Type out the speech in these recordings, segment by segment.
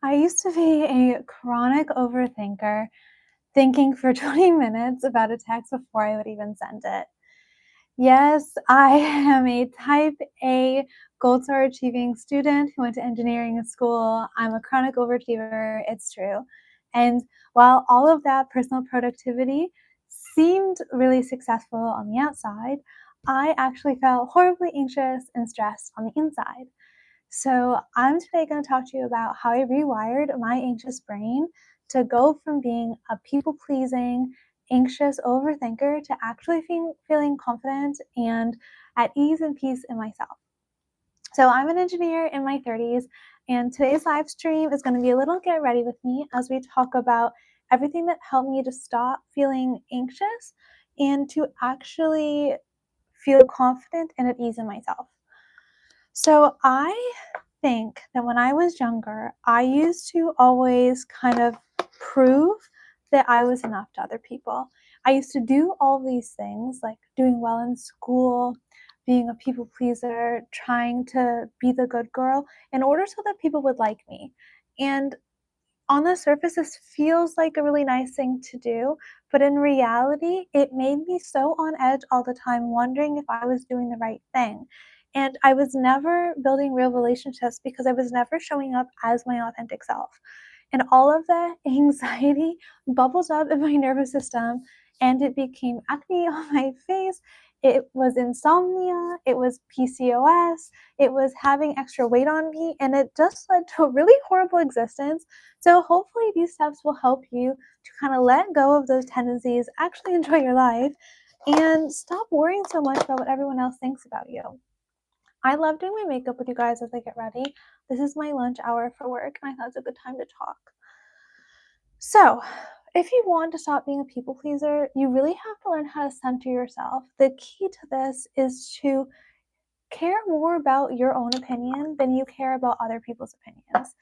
I used to be a chronic overthinker, thinking for 20 minutes about a text before I would even send it. Yes, I am a type A gold star achieving student who went to engineering school. I'm a chronic overachiever, it's true. And while all of that personal productivity seemed really successful on the outside, I actually felt horribly anxious and stressed on the inside. So, I'm today going to talk to you about how I rewired my anxious brain to go from being a people pleasing, anxious overthinker to actually feeling confident and at ease and peace in myself. So, I'm an engineer in my 30s, and today's live stream is going to be a little get ready with me as we talk about everything that helped me to stop feeling anxious and to actually feel confident and at ease in myself. So, I think that when I was younger, I used to always kind of prove that I was enough to other people. I used to do all these things like doing well in school, being a people pleaser, trying to be the good girl in order so that people would like me. And on the surface, this feels like a really nice thing to do, but in reality, it made me so on edge all the time, wondering if I was doing the right thing. And I was never building real relationships because I was never showing up as my authentic self. And all of that anxiety bubbles up in my nervous system, and it became acne on my face. It was insomnia, it was PCOS, it was having extra weight on me, and it just led to a really horrible existence. So hopefully these steps will help you to kind of let go of those tendencies, actually enjoy your life, and stop worrying so much about what everyone else thinks about you. I love doing my makeup with you guys as I get ready. This is my lunch hour for work, and I thought it's a good time to talk. So, if you want to stop being a people pleaser, you really have to learn how to center yourself. The key to this is to care more about your own opinion than you care about other people's opinions.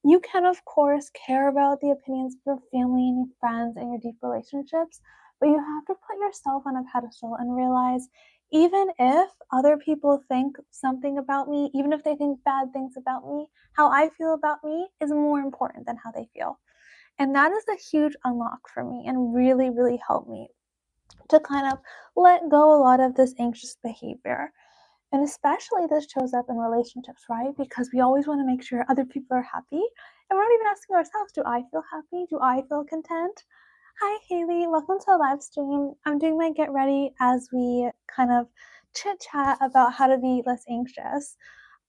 You can, of course, care about the opinions of your family and your friends and your deep relationships, but you have to put yourself on a pedestal and realize even if other people think something about me, even if they think bad things about me, how I feel about me is more important than how they feel. And that is a huge unlock for me and really, really helped me to kind of let go a lot of this anxious behavior. And especially this shows up in relationships, right? Because we always want to make sure other people are happy. And we're not even asking ourselves, do I feel happy? Do I feel content? Hi, Haley. Welcome to the live stream. I'm doing my get ready as we kind of chit chat about how to be less anxious.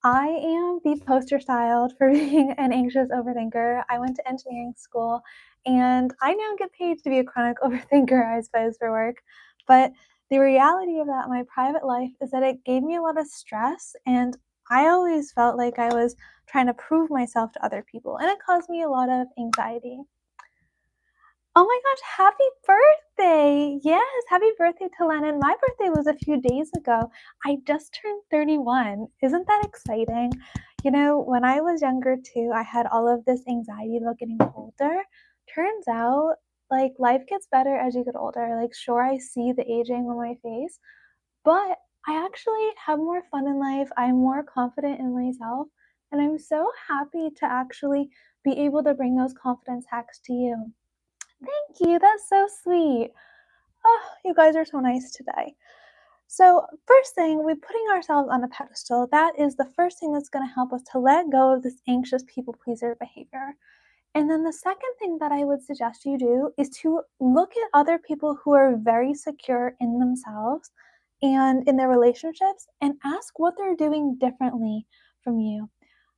I am the poster child for being an anxious overthinker. I went to engineering school and I now get paid to be a chronic overthinker, I suppose, for work. But the reality of that in my private life is that it gave me a lot of stress, and I always felt like I was trying to prove myself to other people, and it caused me a lot of anxiety. Oh my gosh, happy birthday! Yes, happy birthday to Lennon. My birthday was a few days ago. I just turned 31. Isn't that exciting? You know, when I was younger too, I had all of this anxiety about getting older. Turns out, like, life gets better as you get older. Like, sure, I see the aging on my face, but I actually have more fun in life. I'm more confident in myself, and I'm so happy to actually be able to bring those confidence hacks to you. Thank you. That's so sweet. Oh, you guys are so nice today. So, first thing, we're putting ourselves on a pedestal. That is the first thing that's going to help us to let go of this anxious people pleaser behavior. And then the second thing that I would suggest you do is to look at other people who are very secure in themselves and in their relationships and ask what they're doing differently from you.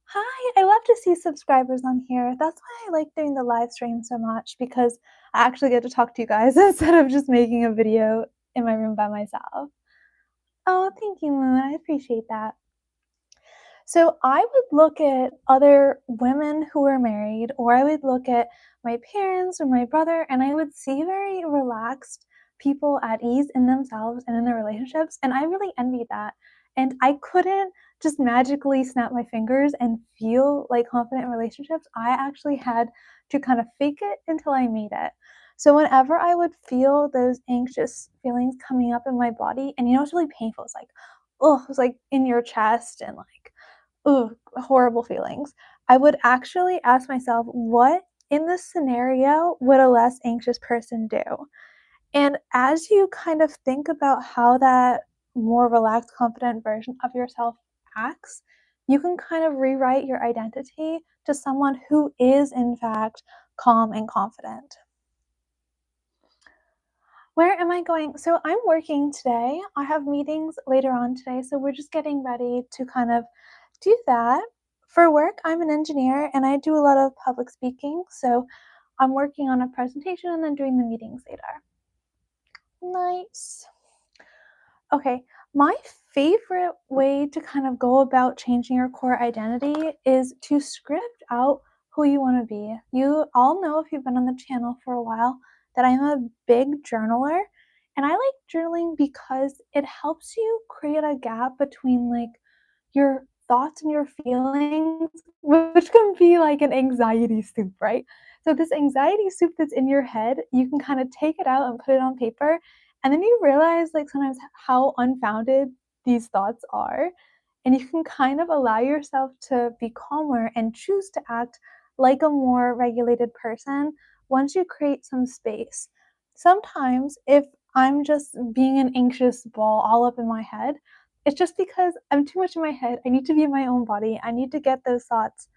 Hi, I love to see subscribers on here. That's why I like doing the live stream so much, because I actually get to talk to you guys instead of just making a video in my room by myself. Oh, thank you, Moon. I appreciate that. So I would look at other women who are married, or I would look at my parents or my brother, and I would see very relaxed people at ease in themselves and in their relationships. And I really envied that. And I couldn't just magically snap my fingers and feel like confident in relationships. I actually had to kind of fake it until I made it. So whenever I would feel those anxious feelings coming up in my body, and it's really painful. It's like, oh, it's like in your chest and like, ooh, horrible feelings. I would actually ask myself, what in this scenario would a less anxious person do? And as you kind of think about how that more relaxed, confident version of yourself acts, you can kind of rewrite your identity to someone who is, in fact, calm and confident. Where am I going? So I'm working today. I have meetings later on today. So we're just getting ready to kind of do that. For work, I'm an engineer and I do a lot of public speaking. So I'm working on a presentation and then doing the meetings later. Nice. Okay, my favorite way to kind of go about changing your core identity is to script out who you want to be. You all know, if you've been on the channel for a while, that I'm a big journaler, and I like journaling because it helps you create a gap between like your thoughts and your feelings, which can be like an anxiety soup, right? So this anxiety soup that's in your head, you can kind of take it out and put it on paper, and then you realize like sometimes how unfounded these thoughts are. And you can kind of allow yourself to be calmer and choose to act like a more regulated person once you create some space. Sometimes, if I'm just being an anxious ball all up in my head, it's just because I'm too much in my head. I need to be in my own body. I need to get those thoughts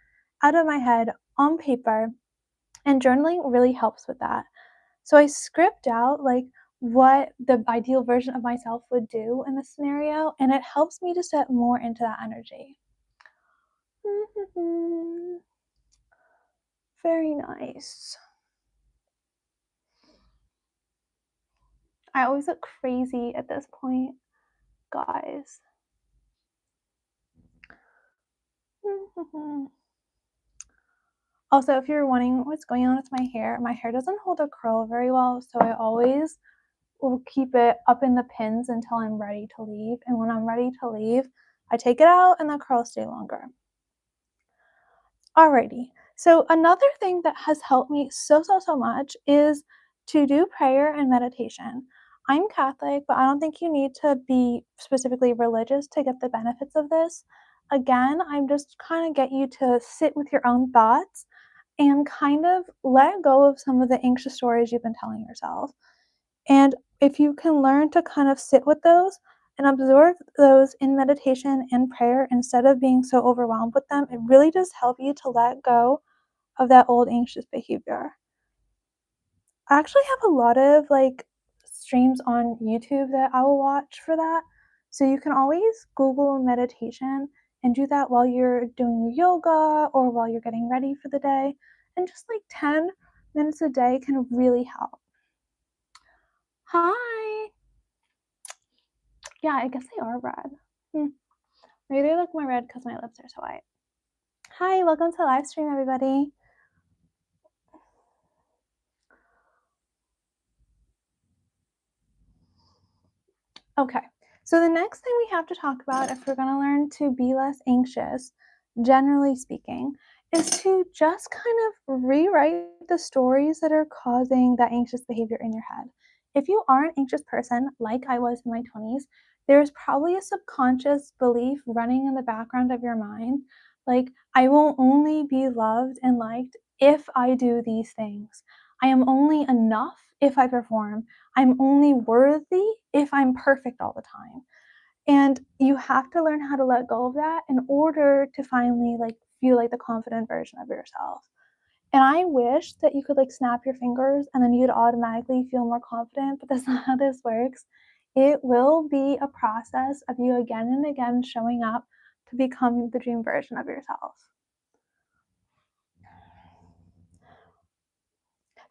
out of my head on paper. And journaling really helps with that. So I script out like what the ideal version of myself would do in this scenario, and it helps me to step more into that energy. Very nice. I always look crazy at this point, guys. Also, if you're wondering what's going on with my hair doesn't hold a curl very well, so I always will keep it up in the pins until I'm ready to leave. And when I'm ready to leave, I take it out and the curls stay longer. Alrighty. So another thing that has helped me so much is to do prayer and meditation. I'm Catholic, but I don't think you need to be specifically religious to get the benefits of this. Again, I'm just kind of get you to sit with your own thoughts and kind of let go of some of the anxious stories you've been telling yourself. And if you can learn to kind of sit with those and absorb those in meditation and prayer instead of being so overwhelmed with them, it really does help you to let go of that old anxious behavior. I actually have a lot of like streams on YouTube that I will watch for that. So you can always Google meditation and do that while you're doing your yoga or while you're getting ready for the day. And just like 10 minutes a day can really help. Hi. Yeah, I guess they are red. Maybe they look more red because my lips are so white. Hi, welcome to the live stream, everybody. Okay, so the next thing we have to talk about if we're going to learn to be less anxious, generally speaking, is to just kind of rewrite the stories that are causing that anxious behavior in your head. If you are an anxious person, like I was in my 20s, there's probably a subconscious belief running in the background of your mind, like, I will only be loved and liked if I do these things. I am only enough if I perform. I'm only worthy if I'm perfect all the time. And you have to learn how to let go of that in order to finally like feel like the confident version of yourself. And I wish that you could like snap your fingers and then you'd automatically feel more confident, but that's not how this works. It will be a process of you again and again showing up to become the dream version of yourself.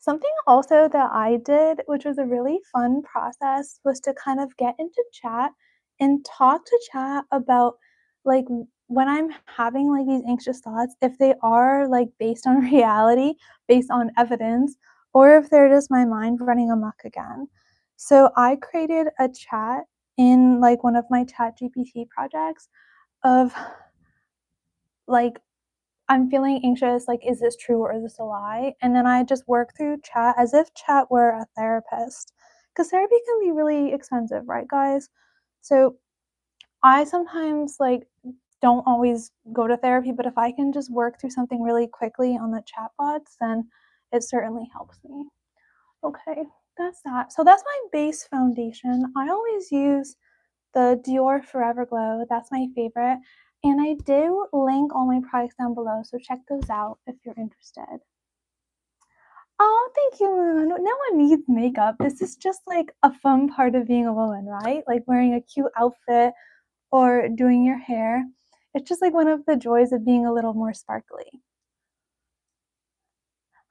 Something also that I did, which was a really fun process, was to kind of get into chat and talk to chat about like when I'm having like these anxious thoughts, if they are like based on reality, based on evidence, or if they're just my mind running amok again. So I created a chat in like one of my chat GPT projects of like I'm feeling anxious, like, is this true or is this a lie? And then I just work through chat as if chat were a therapist. Because therapy can be really expensive, right, guys? So I sometimes like don't always go to therapy, but if I can just work through something really quickly on the chatbots, then it certainly helps me. Okay, that's that. So that's my base foundation. I always use the Dior Forever Glow. That's my favorite. And I do link all my products down below, so check those out if you're interested. Oh, thank you. No one needs makeup. This is just like a fun part of being a woman, right? Like wearing a cute outfit or doing your hair. It's just like one of the joys of being a little more sparkly.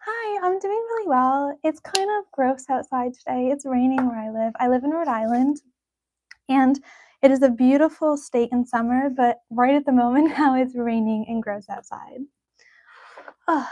Hi, I'm doing really well. It's kind of gross outside today. It's raining where I live. I live in Rhode Island, and it is a beautiful state in summer, but right at the moment now it's raining and gross outside. Oh.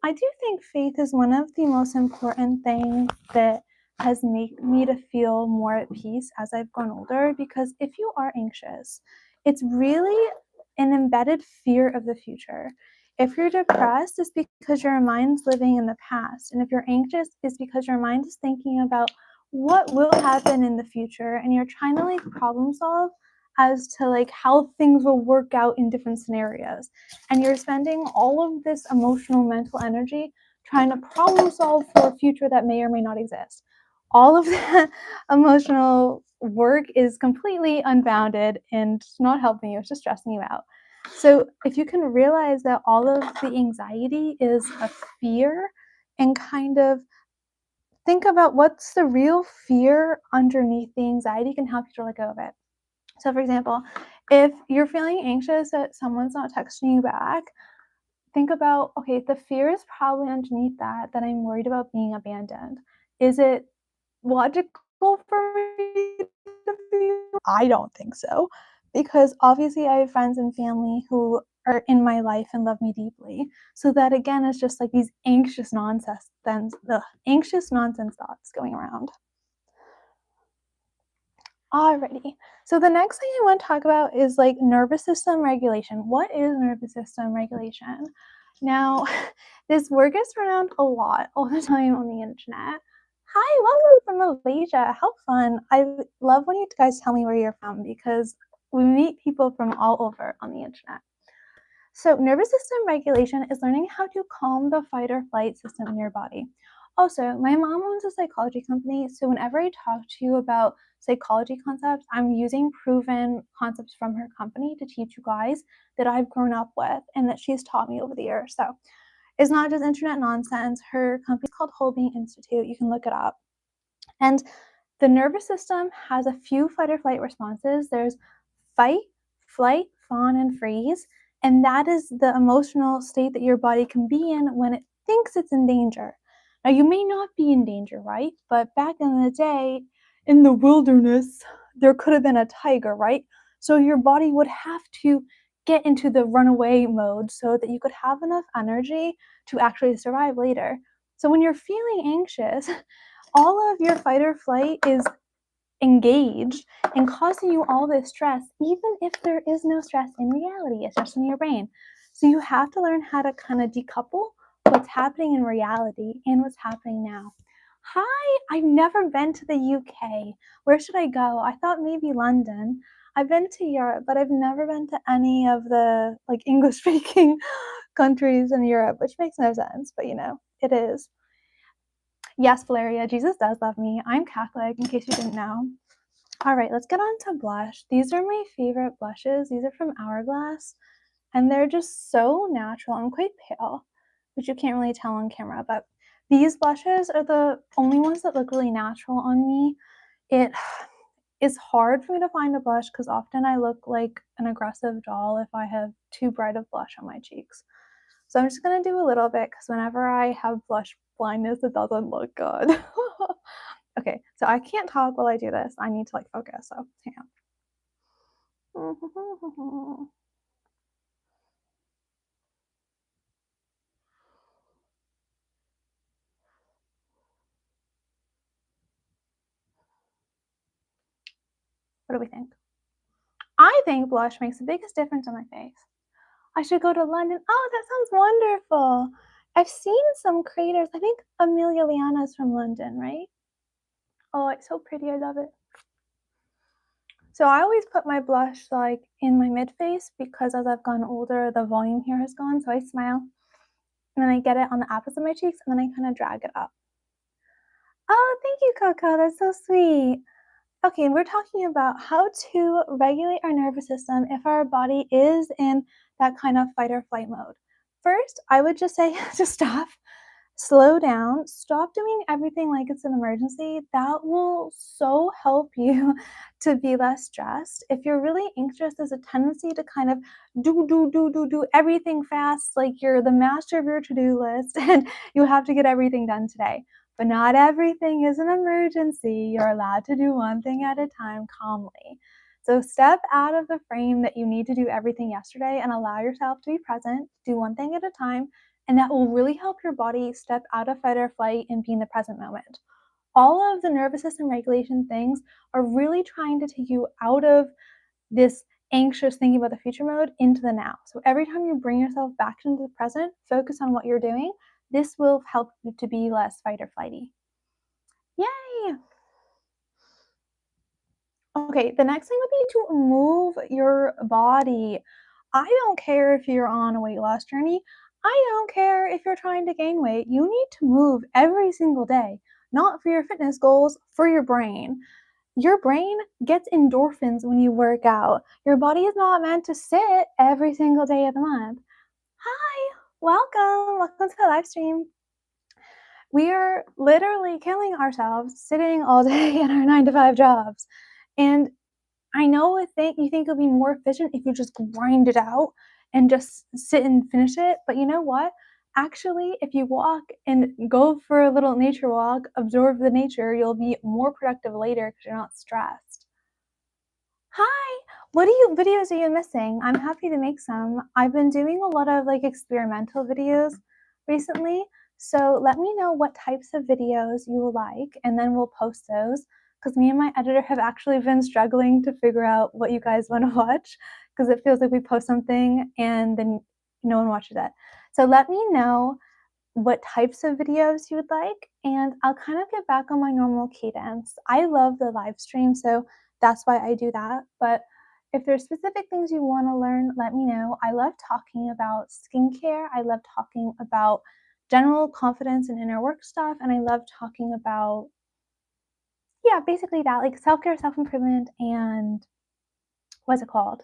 I do think faith is one of the most important things that has made me to feel more at peace as I've grown older, because if you are anxious, it's really an embedded fear of the future. If you're depressed, it's because your mind's living in the past. And if you're anxious, it's because your mind is thinking about what will happen in the future and you're trying to like problem solve as to like how things will work out in different scenarios. And you're spending all of this emotional mental energy trying to problem solve for a future that may or may not exist. All of that emotional work is completely unbounded and not helping you, it's just stressing you out. So if you can realize that all of the anxiety is a fear and kind of think about what's the real fear underneath the anxiety, can help you to let go of it. So for example, if you're feeling anxious that someone's not texting you back, think about, okay, the fear is probably underneath that I'm worried about being abandoned. Is it logical for me to feel? I don't think so, because obviously I have friends and family who are in my life and love me deeply. So that again is just like these anxious nonsense thoughts going around. Alrighty. So the next thing I want to talk about is like nervous system regulation. What is nervous system regulation? Now, this word gets around a lot all the time on the internet. Hi, welcome from Malaysia. How fun. I love when you guys tell me where you're from because we meet people from all over on the internet. So, nervous system regulation is learning how to calm the fight or flight system in your body. Also, my mom owns a psychology company, so whenever I talk to you about psychology concepts, I'm using proven concepts from her company to teach you guys that I've grown up with and that she's taught me over the years. So, it's not just internet nonsense. Her company is called Whole Being Institute. You can look it up. And the nervous system has a few fight or flight responses. There's fight, flight, fawn, and freeze. And that is the emotional state that your body can be in when it thinks it's in danger. Now, you may not be in danger, right? But back in the day, in the wilderness, there could have been a tiger, right? So your body would have to get into the runaway mode so that you could have enough energy to actually survive later. So when you're feeling anxious, all of your fight or flight is engaged and causing you all this stress, even if there is no stress in reality, it's just in your brain. So you have to learn how to kind of decouple what's happening in reality and what's happening now. Hi, I've never been to the UK. Where should I go? I thought maybe London. I've been to Europe, but I've never been to any of the like English speaking countries in Europe, which makes no sense, but you know, it is. Yes, Valeria, Jesus does love me. I'm Catholic, in case you didn't know. All right, let's get on to blush. These are my favorite blushes. These are from Hourglass, and they're just so natural. I'm quite pale, which you can't really tell on camera, but these blushes are the only ones that look really natural on me. It is hard for me to find a blush because often I look like an aggressive doll if I have too bright of blush on my cheeks. So I'm just going to do a little bit because whenever I have blush blindness, it doesn't look good. Okay, so I can't talk while I do this. I need to like focus, so hang on. What do we think? I think blush makes the biggest difference on my face. I should go to London. Oh, that sounds wonderful. I've seen some creators. I think Amelia Liana is from London, right? Oh, it's so pretty. I love it. So I always put my blush like in my mid face because as I've gotten older, the volume here has gone. So I smile and then I get it on the apples of my cheeks and then I kind of drag it up. Oh, thank you, Coco. That's so sweet. Okay, we're talking about how to regulate our nervous system if our body is in that kind of fight or flight mode. First, I would just say to stop, slow down, stop doing everything like it's an emergency. That will so help you to be less stressed. If you're really anxious, there's a tendency to kind of do everything fast, like you're the master of your to-do list and you have to get everything done today. But not everything is an emergency. You're allowed to do one thing at a time calmly. So step out of the frame that you need to do everything yesterday and allow yourself to be present, do one thing at a time, and that will really help your body step out of fight or flight and be in the present moment. All of the nervous system regulation things are really trying to take you out of this anxious thinking about the future mode into the now. So every time you bring yourself back into the present, focus on what you're doing, this will help you to be less fight or flighty. Yay! Okay, the next thing would be to move your body. I don't care if you're on a weight loss journey. I don't care if you're trying to gain weight. You need to move every single day, not for your fitness goals, for your brain. Your brain gets endorphins when you work out. Your body is not meant to sit every single day of the month. Hi, welcome. Welcome to the live stream. We are literally killing ourselves sitting all day in our 9 to 5 jobs. And I know you think it'll be more efficient if you just grind it out and just sit and finish it, but you know what? Actually, if you walk and go for a little nature walk, absorb the nature, you'll be more productive later because you're not stressed. Hi! What videos are you missing? I'm happy to make some. I've been doing a lot of like experimental videos recently, so let me know what types of videos you like and then we'll post those because me and my editor have actually been struggling to figure out what you guys want to watch because it feels like we post something and then no one watches it. So let me know what types of videos you would like, and I'll kind of get back on my normal cadence. I love the live stream, so that's why I do that. But if there's specific things you want to learn, let me know. I love talking about skincare. I love talking about general confidence and inner work stuff, and I love talking about yeah, basically that, like self-care, self-improvement, and what's it called?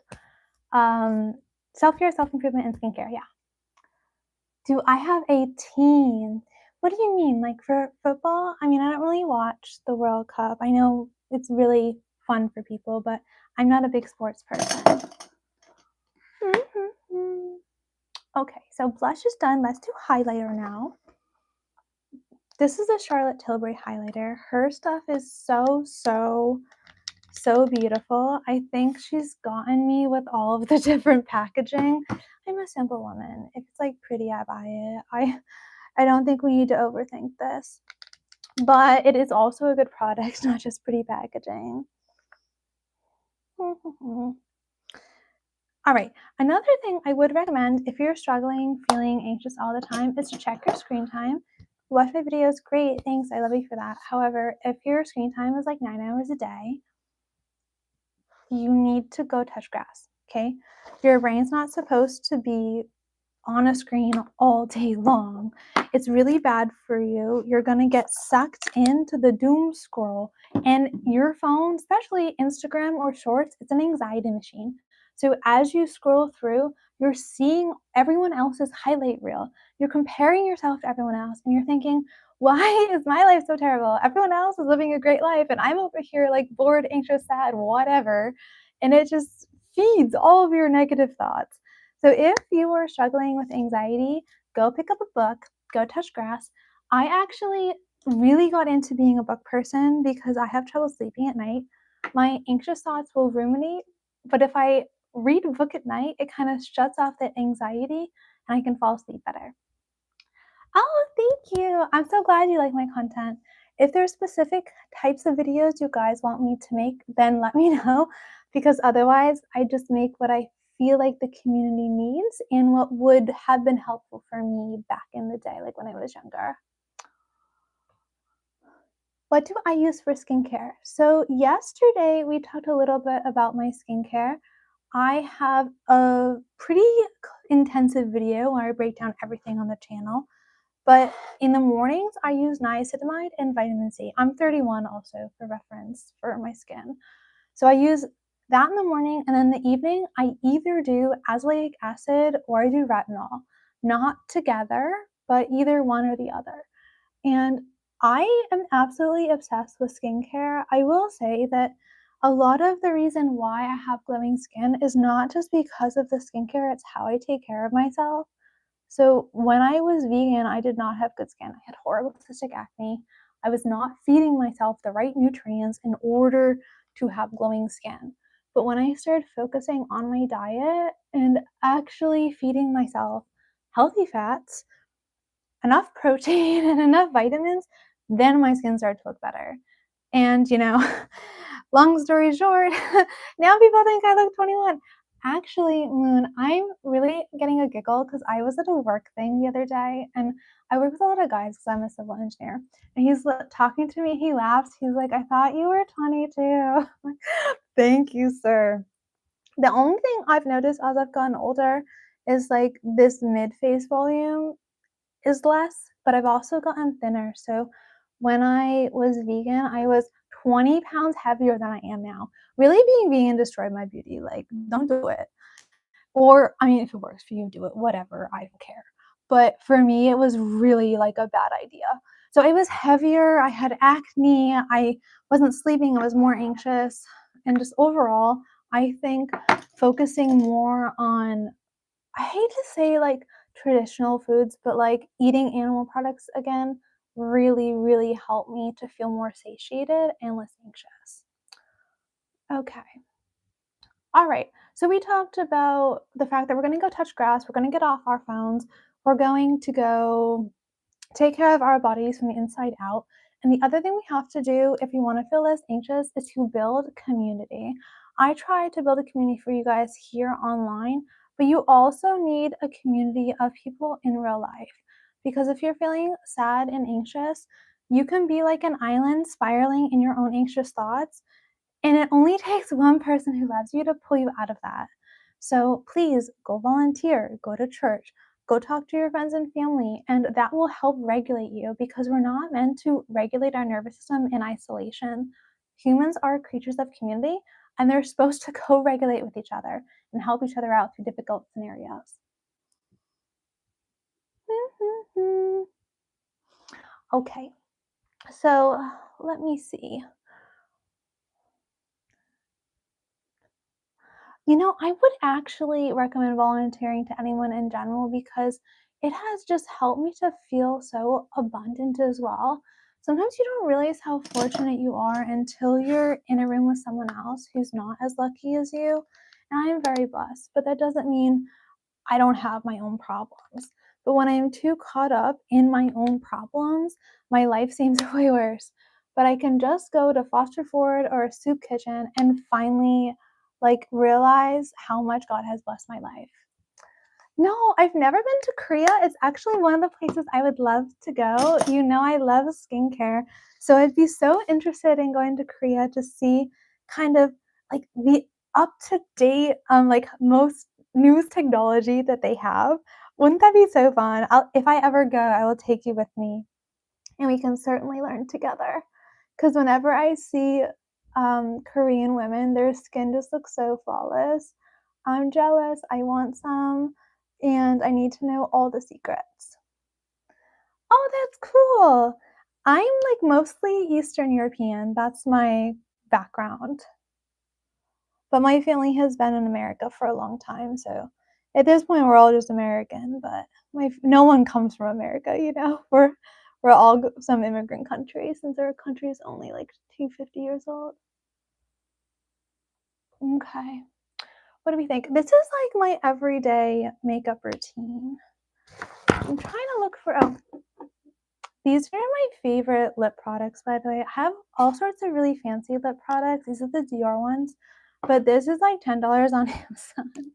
Um, self-care, self-improvement, and skincare. Yeah. Do I have a team? What do you mean? Like for football? I mean, I don't really watch the World Cup. I know it's really fun for people, but I'm not a big sports person. Okay, so blush is done. Let's do highlighter now. This is a Charlotte Tilbury highlighter. Her stuff is so beautiful. I think she's gotten me with all of the different packaging. I'm a simple woman. If it's like pretty, I buy it. I don't think we need to overthink this, but it is also a good product, not just pretty packaging. All right, another thing I would recommend if you're struggling, feeling anxious all the time is to check your screen time. Watch my videos, great, thanks, I love you for that. However, if your screen time is like 9 hours a day, you need to go touch grass, okay? Your brain's not supposed to be on a screen all day long. It's really bad for you. You're going to get sucked into the doom scroll, and your phone, especially Instagram or shorts, it's an anxiety machine. So as you scroll through, you're seeing everyone else's highlight reel. You're comparing yourself to everyone else and you're thinking, why is my life so terrible? Everyone else is living a great life and I'm over here like bored, anxious, sad, whatever. And it just feeds all of your negative thoughts. So if you are struggling with anxiety, go pick up a book, go touch grass. I actually really got into being a book person because I have trouble sleeping at night. My anxious thoughts will ruminate, but if I read a book at night, it kind of shuts off the anxiety and I can fall asleep better. Oh, thank you. I'm so glad you like my content. If there's specific types of videos you guys want me to make, then let me know because otherwise I just make what I feel like the community needs and what would have been helpful for me back in the day, like when I was younger. What do I use for skincare? So, yesterday we talked a little bit about my skincare. I have a pretty intensive video where I break down everything on the channel. But in the mornings, I use niacinamide and vitamin C. I'm 31 also for reference for my skin. So I use that in the morning, and then in the evening, I either do azelaic acid or I do retinol. Not together, but either one or the other. And I am absolutely obsessed with skincare. I will say that a lot of the reason why I have glowing skin is not just because of the skincare, it's how I take care of myself. So when I was vegan, I did not have good skin. I had horrible cystic acne. I was not feeding myself the right nutrients in order to have glowing skin. But when I started focusing on my diet and actually feeding myself healthy fats, enough protein and enough vitamins, then my skin started to look better. And, long story short, now people think I look 21. Actually, Moon, I'm really getting a giggle because I was at a work thing the other day and I work with a lot of guys because I'm a civil engineer. And he's talking to me, he laughs. He's like, I thought you were 22. Thank you, sir. The only thing I've noticed as I've gotten older is like this mid face volume is less, but I've also gotten thinner. So when I was vegan, I was 20 pounds heavier than I am now. Really, being vegan destroyed my beauty. Like, don't do it. Or, I mean, if it works for you, do it. Whatever. I don't care. But for me, it was really like a bad idea. So I was heavier. I had acne. I wasn't sleeping. I was more anxious. And just overall, I think focusing more on, I hate to say like traditional foods, but like eating animal products again really, really helped me to feel more satiated and less anxious. Okay. All right. So we talked about the fact that we're going to go touch grass, we're going to get off our phones, we're going to go take care of our bodies from the inside out. And the other thing we have to do if you want to feel less anxious is to build community. I try to build a community for you guys here online, but you also need a community of people in real life. Because if you're feeling sad and anxious, you can be like an island spiraling in your own anxious thoughts. And it only takes one person who loves you to pull you out of that. So please go volunteer, go to church, go talk to your friends and family, and that will help regulate you because we're not meant to regulate our nervous system in isolation. Humans are creatures of community, and they're supposed to co regulate with each other and help each other out through difficult scenarios. Okay, so let me see. I would actually recommend volunteering to anyone in general because it has just helped me to feel so abundant as well. Sometimes you don't realize how fortunate you are until you're in a room with someone else who's not as lucky as you. And I am very blessed, but that doesn't mean I don't have my own problems. But when I'm too caught up in my own problems, my life seems way worse. But I can just go to Foster Ford or a soup kitchen and finally like realize how much God has blessed my life. No, I've never been to Korea. It's actually one of the places I would love to go. I love skincare. So I'd be so interested in going to Korea to see kind of like the up to date like most news technology that they have. Wouldn't that be so fun? If I ever go, I will take you with me and we can certainly learn together. Because whenever I see Korean women, their skin just looks so flawless. I'm jealous. I want some, and I need to know all the secrets. Oh, that's cool. I'm like mostly Eastern European. That's my background. But my family has been in America for a long time, so at this point we're all just American, but no one comes from America. We're all some immigrant country since our country is only like 250 years old. Okay. What do we think? This is like my everyday makeup routine. I'm trying to look for these are my favorite lip products, by the way. I have all sorts of really fancy lip products. These are the Dior ones, but this is like $10 on Amazon.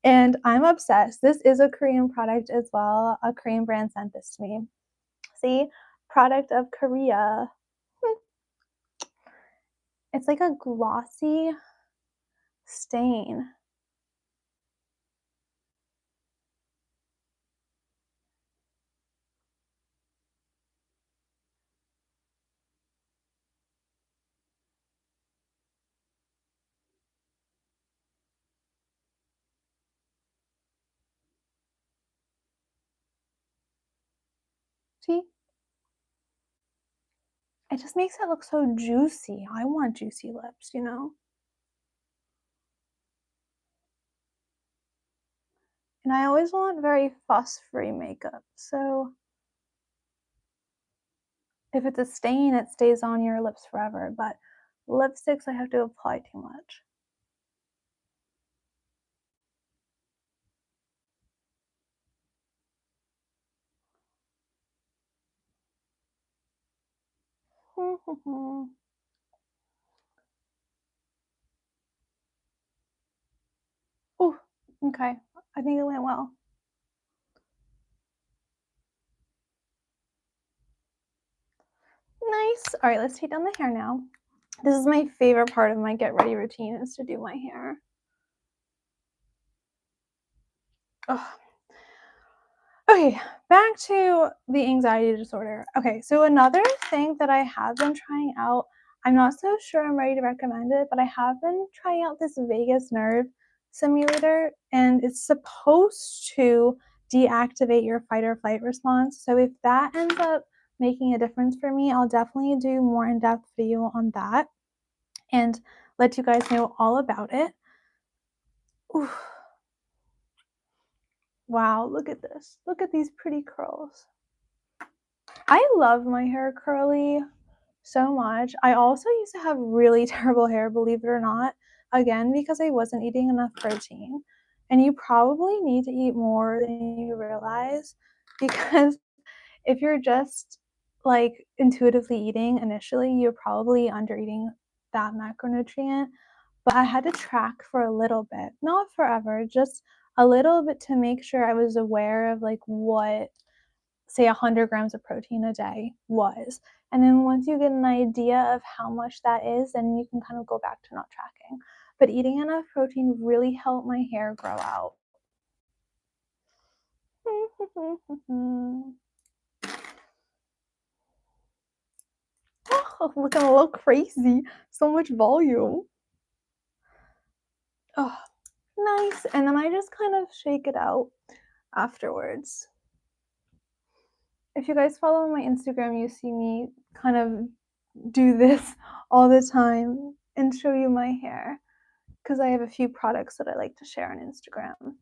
And I'm obsessed. This is a Korean product as well. A Korean brand sent this to me. See? Product of Korea. It's like a glossy stain. See? It just makes it look so juicy. I want juicy lips, you know? And I always want very fuss-free makeup, so if it's a stain, it stays on your lips forever, but lipsticks, I have to apply too much. Ooh, okay. I think it went well. Nice. All right, let's take down the hair now. This is my favorite part of my get ready routine is to do my hair. Ugh. Okay, back to the anxiety disorder. Okay, so another thing that I have been trying out, I'm not so sure I'm ready to recommend it, but I have been trying out this vagus nerve simulator, and it's supposed to deactivate your fight or flight response. So if that ends up making a difference for me, I'll definitely do more in-depth video on that and let you guys know all about it. Ooh. Wow, look at this. Look at these pretty curls. I love my hair curly so much. I also used to have really terrible hair, believe it or not, again, because I wasn't eating enough protein. And you probably need to eat more than you realize because if you're just like intuitively eating initially, you're probably under eating that macronutrient. But I had to track for a little bit, not forever, just a little bit to make sure I was aware of like what, say, 100 grams of protein a day was. And then once you get an idea of how much that is, then you can kind of go back to not tracking. But eating enough protein really helped my hair grow out. Oh, looking a little crazy. So much volume. Oh, nice. And then I just kind of shake it out afterwards. If you guys follow my Instagram, you see me kind of do this all the time and show you my hair because I have a few products that I like to share on Instagram.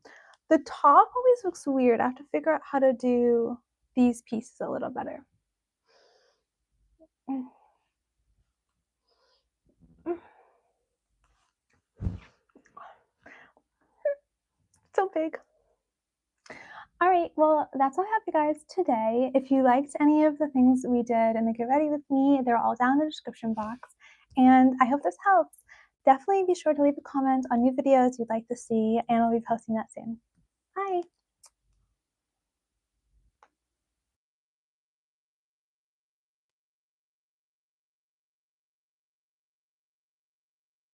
The top always looks weird. I have to figure out how to do these pieces a little better. So big. All right, well, that's all I have you guys today. If you liked any of the things we did in the Get Ready With Me, they're all down in the description box. And I hope this helps. Definitely be sure to leave a comment on new videos you'd like to see, and I'll be posting that soon. Bye.